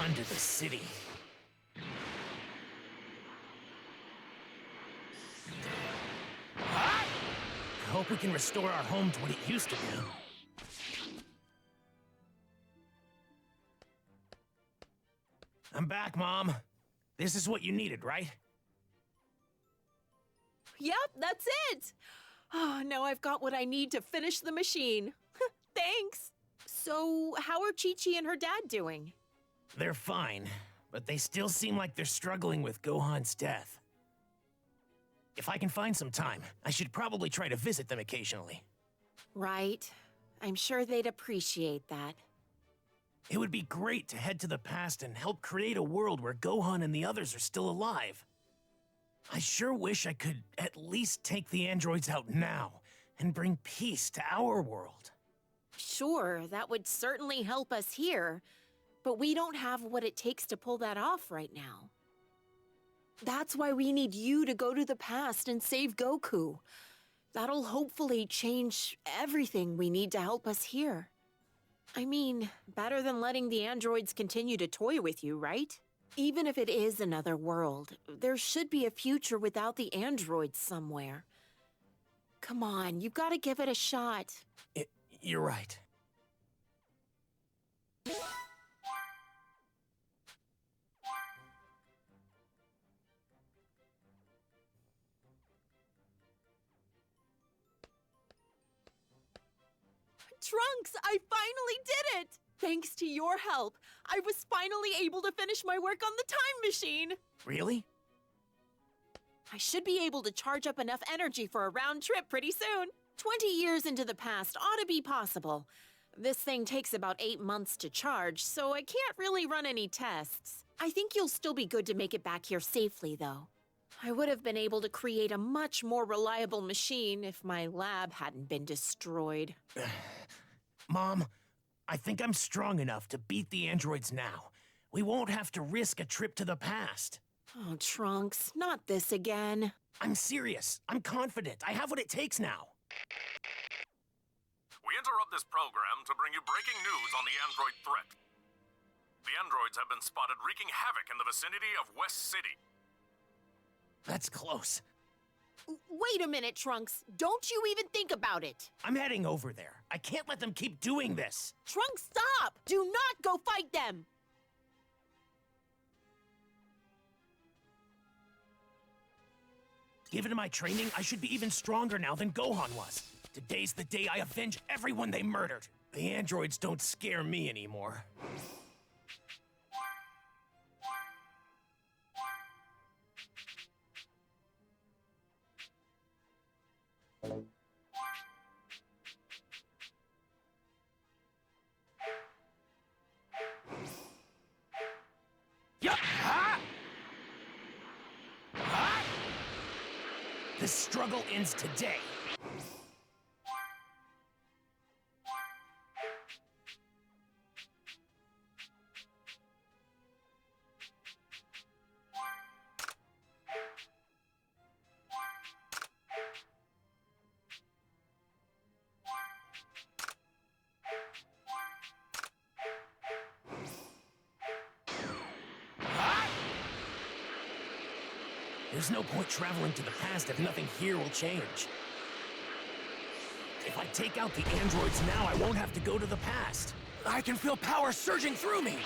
On to the city. I hope we can restore our home to what it used to be. I'm back, Mom. This is what you needed, right? Yep, that's it. Oh, now I've got what I need to finish the machine. Thanks. So, how are Chi-Chi and her dad doing? They're fine, but they still seem like they're struggling with Gohan's death. If I can find some time, I should probably try to visit them occasionally. Right. I'm sure they'd appreciate that. It would be great to head to the past and help create a world where Gohan and the others are still alive. I sure wish I could at least take the androids out now and bring peace to our world. Sure, that would certainly help us here, but we don't have what it takes to pull that off right now. That's why we need you to go to the past and save Goku. That'll hopefully change everything we need to help us here. I mean, better than letting the androids continue to toy with you, right? Even if it is another world, there should be a future without the androids somewhere. Come on, you've got to give it a shot. You're right. Trunks, I finally did it! Thanks to your help, I was finally able to finish my work on the time machine. Really? I should be able to charge up enough energy for a round trip pretty soon. 20 years into the past ought to be possible. This thing takes about 8 months to charge, so I can't really run any tests. I think you'll still be good to make it back here safely, though. I would have been able to create a much more reliable machine if my lab hadn't been destroyed. Mom, I think I'm strong enough to beat the androids now. We won't have to risk a trip to the past. Oh, Trunks, not this again. I'm serious. I'm confident. I have what it takes now. We interrupt this program to bring you breaking news on the android threat. The androids have been spotted wreaking havoc in the vicinity of West City. That's close. Wait a minute, Trunks. Don't you even think about it. I'm heading over there. I can't let them keep doing this. Trunks, stop! Do not go fight them! Given my training, I should be even stronger now than Gohan was. Today's the day I avenge everyone they murdered. The androids don't scare me anymore. Yup! Ha! Ha! The struggle ends today. There's no point traveling to the past if nothing here will change. If I take out the androids now, I won't have to go to the past. I can feel power surging through me.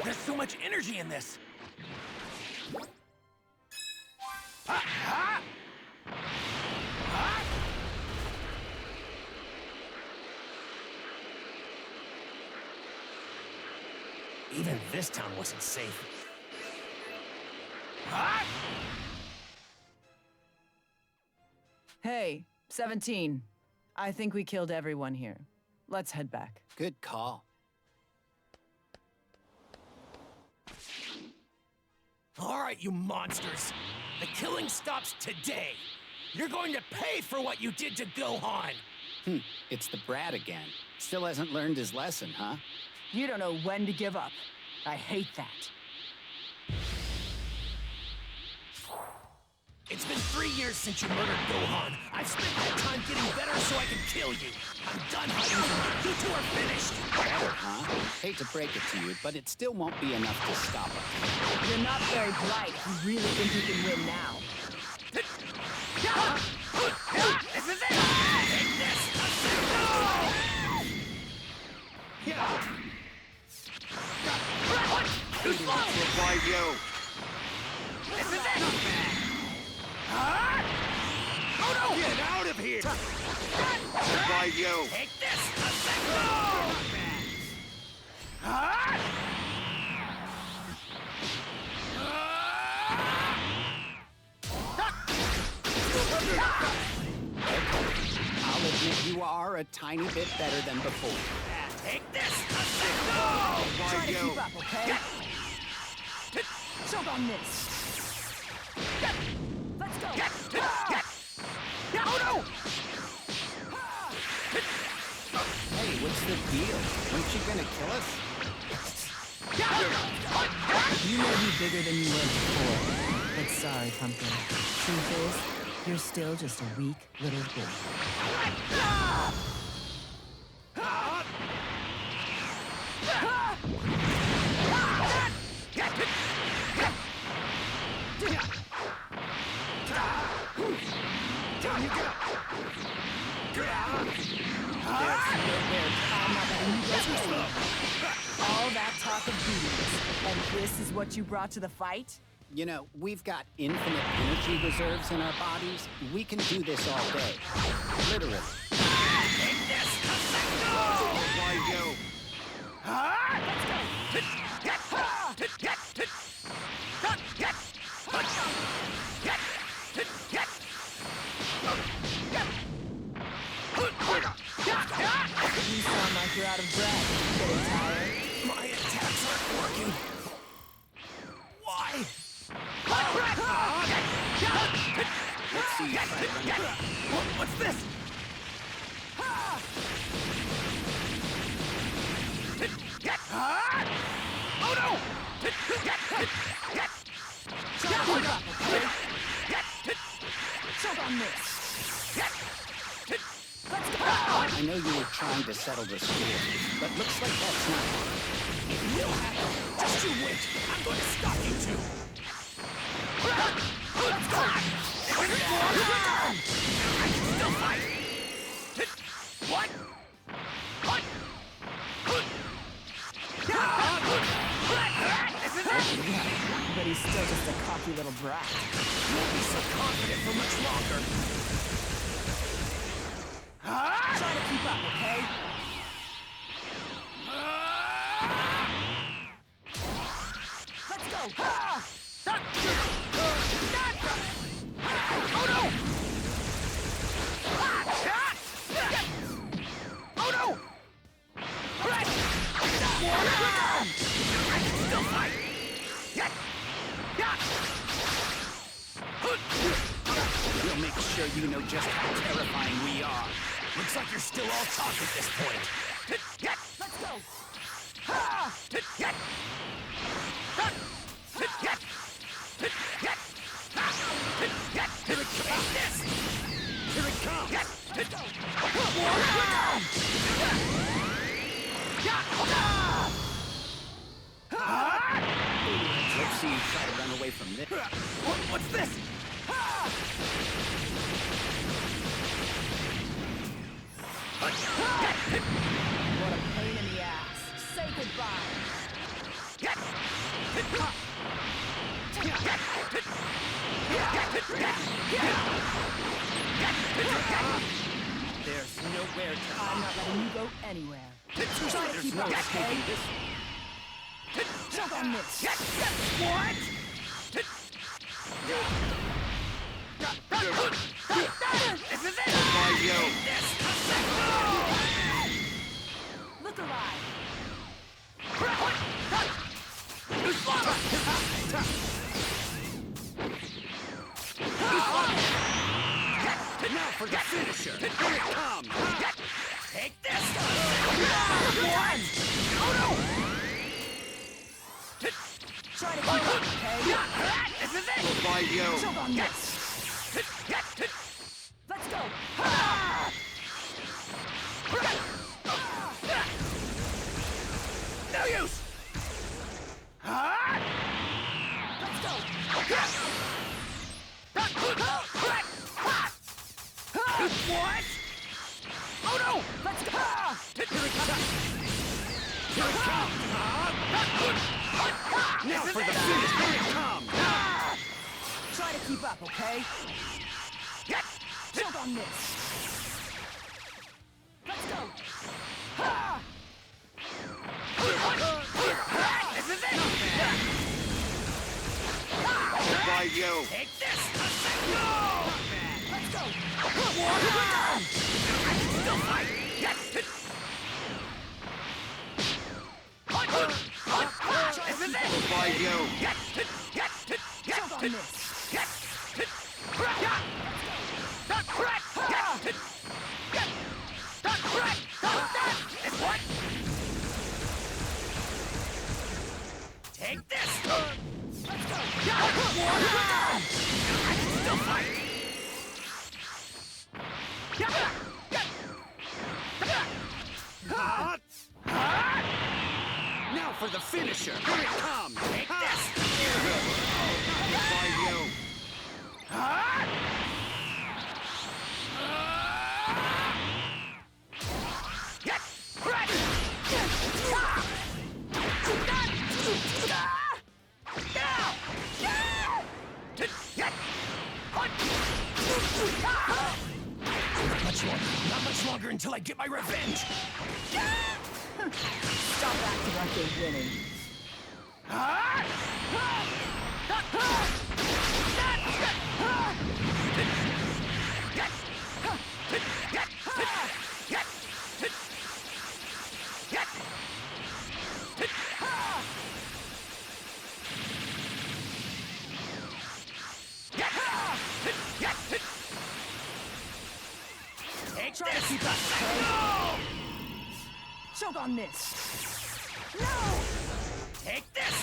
There's so much energy in this. Ah, ah! Ah! Even this town wasn't safe. Ah! Hey, 17. I think we killed everyone here. Let's head back. Good call. All right, you monsters. The killing stops today. You're going to pay for what you did to Gohan. It's the brat again. Still hasn't learned his lesson, huh? You don't know when to give up. I hate that. It's been 3 years since you murdered Gohan. I've spent that time getting better so I can kill you. I'm done hiding from you. You two are finished. Better, huh? Hate to break it to you, but it still won't be enough to stop us. You're not very bright. You really think you can win now? This is it! Take this! Too slow! Revive you! This is it! Oh no! Get out of here! Revive you! Take this! I'll admit you are a tiny bit better than before. Take this! Try to you. keep up, okay? Choke on this. Let's go. Oh no! Hey, what's the deal? Weren't you gonna kill us? You may be bigger than you were before, but sorry, Pumpkin. Truth is, you're still just a weak little boy. All that talk of duties, and this is what you brought to the fight? You know, we've got infinite energy reserves in our bodies. We can do this all day. Literally. Revive you! You sound like you're out of breath. Getting tired? My attacks aren't working. Why? Let's see you try to run away. What's this? Oh no! Choke up, okay? Choke on this. Let's go. I know you were trying to settle the score, but looks like that's not working. It will happen. Just you wait. I'm going to stop you two. Let's go! I can still fight. What? What? This is it! But he's still just a cocky little brat. You won't be so confident for much longer. Try to keep up, okay? Let's go. Oh no! Oh no! I can still fight! We'll make sure you know just how terrifying we are. Looks like you're still all talk at this point. Let's go. Here it comes! Here it comes! Let's see you try to run away from this. What's this? What a pain in the ass. Say goodbye. There's nowhere to I'm not letting you go anywhere. Try to keep up, okay? Choke on this. What? This is it! Revive you! Look alive. Now for the finisher! Here it comes! Take this! What? Oh no! Try to keep up, okay? This is it! Revive you! Choke on this. Let's go! No use! Let's go! What? Oh no! Let's go! Here it comes! Here it comes! Now for the finish! Here it comes! Try to keep up, okay? Choke on this! Let's go! This is it! By you! Take this! Let's go! Still fight! This is it! By you! Choke on this! Take this! Let's go! Still fight! Now for the finisher! Here it comes! Take this! By you! Not much longer until I get my revenge! Stop acting like you're winning. Take Try to this! keep up, okay? Choke on this! No! Take this!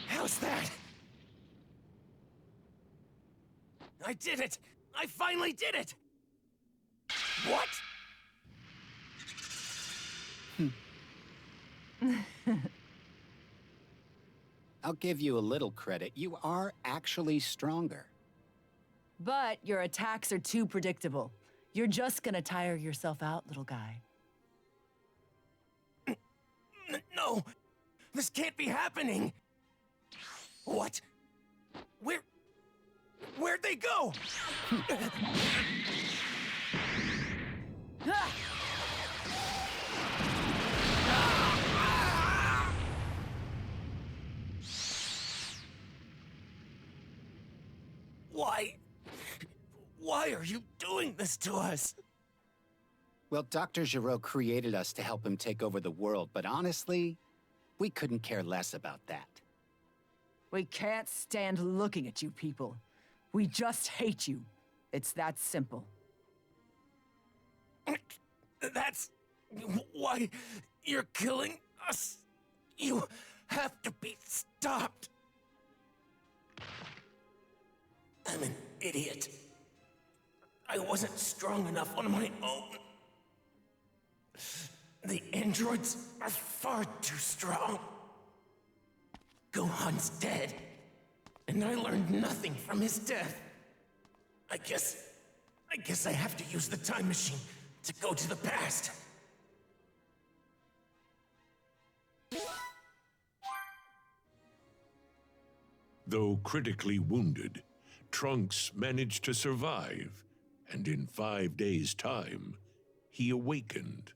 How's that? I did it! I finally did it! What? I'll give you a little credit. You are actually stronger. But your attacks are too predictable. You're just gonna tire yourself out, little guy. No! This can't be happening! What? Where'd they go? Why are you doing this to us? Well, Dr. Giraud created us to help him take over the world, but honestly, we couldn't care less about that. We can't stand looking at you people. We just hate you. It's that simple. That's why you're killing us. You have to be stopped. I'm an idiot. I wasn't strong enough on my own. The androids are far too strong. Gohan's dead, and I learned nothing from his death. I guess I have to use the time machine to go to the past. Though critically wounded, Trunks managed to survive, and in 5 days' time, he awakened.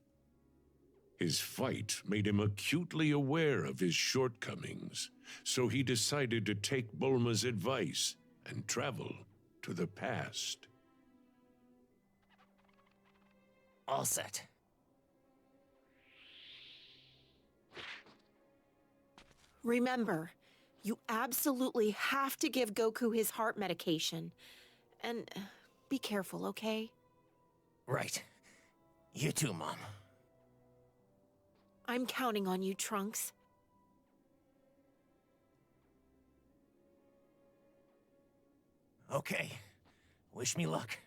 His fight made him acutely aware of his shortcomings, so he decided to take Bulma's advice and travel to the past. All set. Remember, You absolutely have to give Goku his heart medication. And be careful, okay? Right. You too, Mom. I'm counting on you, Trunks. Okay. Wish me luck.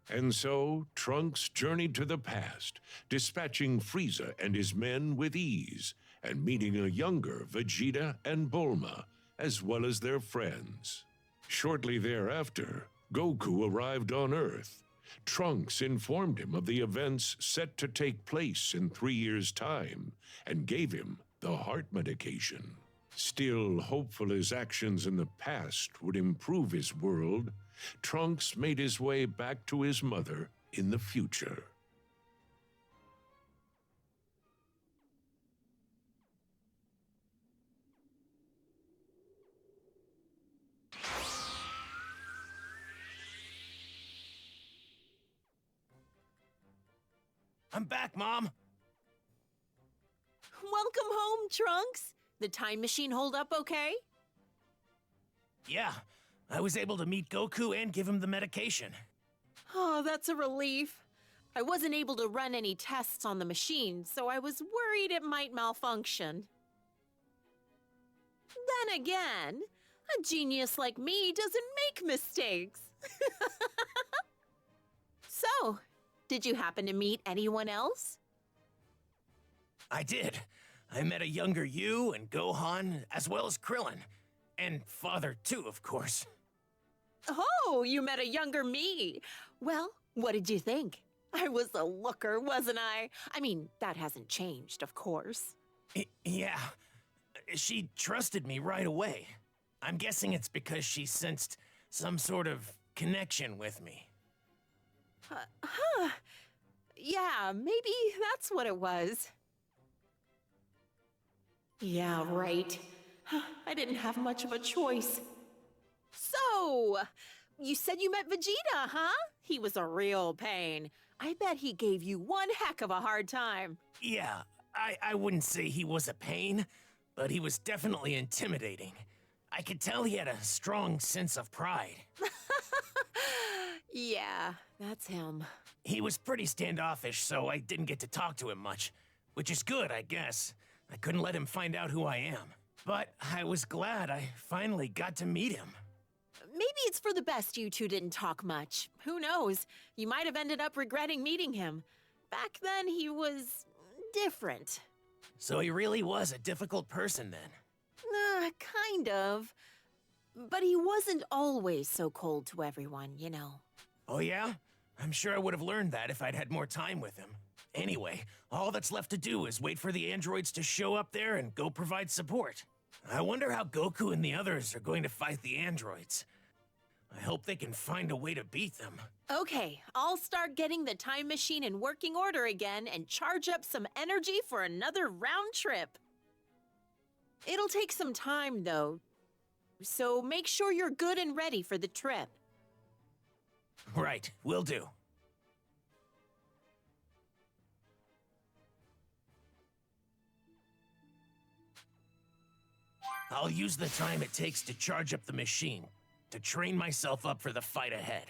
And so, Trunks journeyed to the past, dispatching Frieza and his men with ease, and meeting a younger Vegeta and Bulma, as well as their friends. Shortly thereafter, Goku arrived on Earth. Trunks informed him of the events set to take place in 3 years' time, and gave him the heart medication. Still hopeful his actions in the past would improve his world, Trunks made his way back to his mother in the future. I'm back, Mom. Welcome home, Trunks. The time machine hold up okay? Yeah, I was able to meet Goku and give him the medication. Oh, that's a relief. I wasn't able to run any tests on the machine, so I was worried it might malfunction. Then again, a genius like me doesn't make mistakes. So, did you happen to meet anyone else? I did. I met a younger you and Gohan, as well as Krillin. And Father, too, of course. Oh, you met a younger me. Well, what did you think? I was a looker, wasn't I? I mean, that hasn't changed, of course. Yeah. She trusted me right away. I'm guessing it's because she sensed some sort of connection with me. Yeah, maybe that's what it was. Yeah, right. I didn't have much of a choice. So, you said you met Vegeta, huh? He was a real pain. I bet he gave you one heck of a hard time. Yeah, I wouldn't say he was a pain, but he was definitely intimidating. I could tell he had a strong sense of pride. Yeah, that's him. He was pretty standoffish, so I didn't get to talk to him much, which is good, I guess. I couldn't let him find out who I am. But I was glad I finally got to meet him. Maybe it's for the best you two didn't talk much. Who knows? You might have ended up regretting meeting him. Back then, he was different. So he really was a difficult person then. Kind of. But he wasn't always so cold to everyone, you know. Oh yeah? I'm sure I would have learned that if I'd had more time with him. Anyway, all that's left to do is wait for the androids to show up there and go provide support. I wonder how Goku and the others are going to fight the androids. I hope they can find a way to beat them. Okay, I'll start getting the time machine in working order again and charge up some energy for another round trip. It'll take some time, though, so make sure you're good and ready for the trip. Right, will do. I'll use the time it takes to charge up the machine, to train myself up for the fight ahead.